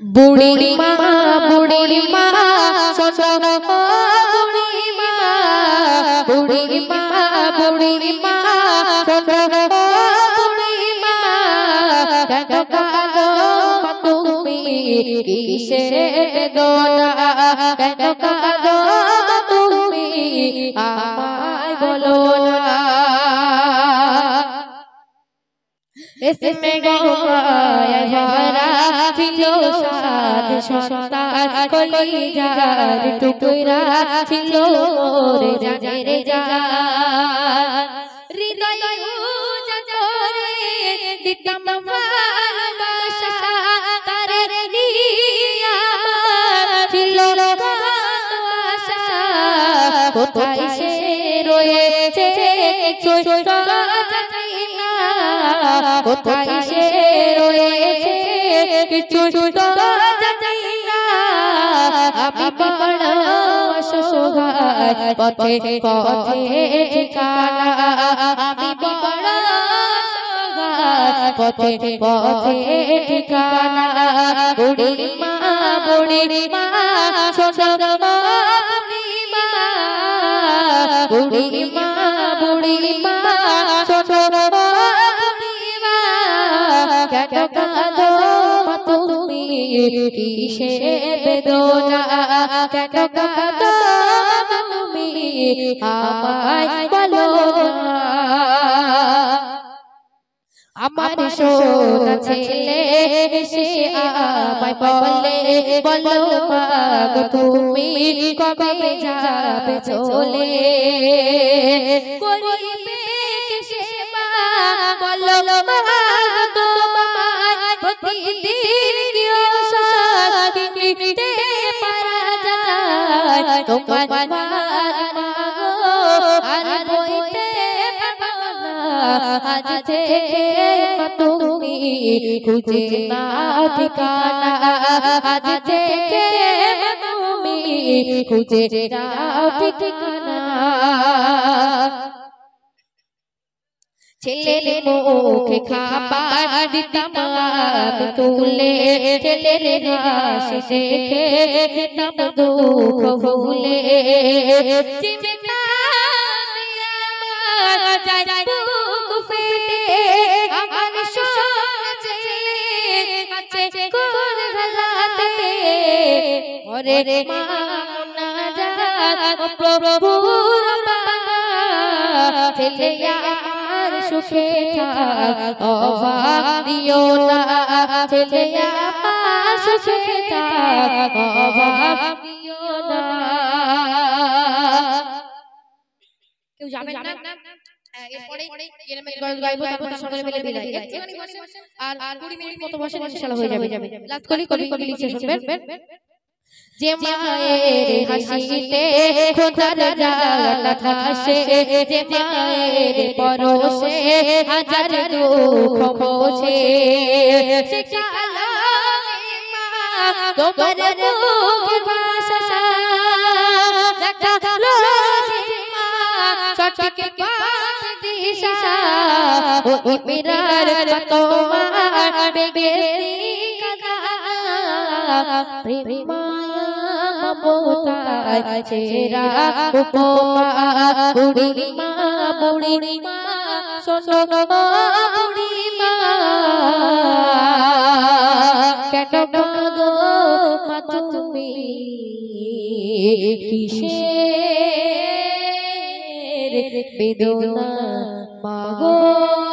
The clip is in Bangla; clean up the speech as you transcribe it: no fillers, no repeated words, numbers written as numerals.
বুড়ি মা শোনো বুড়ি মা বুড়ি মা শোনো বুড়ি মা কেন কাঁদো তুমি কিসের বেদনা কেন কাঁদো তুমি আমায় বলো না इसमें गवाया भरा छिलो साथ सन्तान कलिजार टुकड़ा छिलो मोरे जाने रे जान हृदय उजाड़े दितम भालोबासा तारे निया छिलो कत आशा कोथाय से रयेछे ছোট কোথায় সে রয়েছে কিছু জানি না আমি বড় অসহায় পথে পথে ঠিকানা আমি বড় অসহায় পথে পথে ঠিকানা বুড়ি মা শোনো বুড়ি মা শোনো কেন কাঁদো তুমি কিসের বেদনা কেন কাঁদো তুমি আমায় বলো না আমার সোনা ছেলে এসে আমায় বলো মা গো তুমি কবে যাবে চলে করিবে কে সেবা বলো মা গো প্রতিদিন কি দিতে পারা যায় তোমার মাগো আর বইতে পারবো না আজ থেকে তুমি খুঁজে নাও ঠিকানা আজ থেকে তুমি খুঁজে নাও ঠিকানা ছেলের মুখে খাবার দিতাম আমি তুলে ছেলের হাসি দেখে দিতাম দুঃখ ভুলে চিন্তা আমার যায় বুক ফেটে আমার সোনা ছেলে আছে কোন হালাতে ওরে মা না জাগ প্রভুর ছেলে আমার সুখে থাক অভাব দিও না ছেলে আমার সুখে থাক অভাব দিও না কেউ যাবেন না এরপরে গাইবো তারপর সকলে মিলে বিদায় আর 20 মিনিট মতো বসে ইনশাআল্লাহ হয়ে যাবে লাস্ট কলি লিখে শুনবেন যে মায়ের হাসিতে খোদার জান্নাত হাসে যে মায়ের পরশে হাজার দুঃখ মোছে সে কালামে মা তোমার মুখের ভাষা দেখালো যে মা সঠিক পথ দিশা ও ইমরার তোমার বেগে কাদা প্রেম মমতায় চেরা উপমা বুড়ি মা শোনো বুড়ি মা কেন কাঁদো মা তুমি কিসের বেদনা মাগো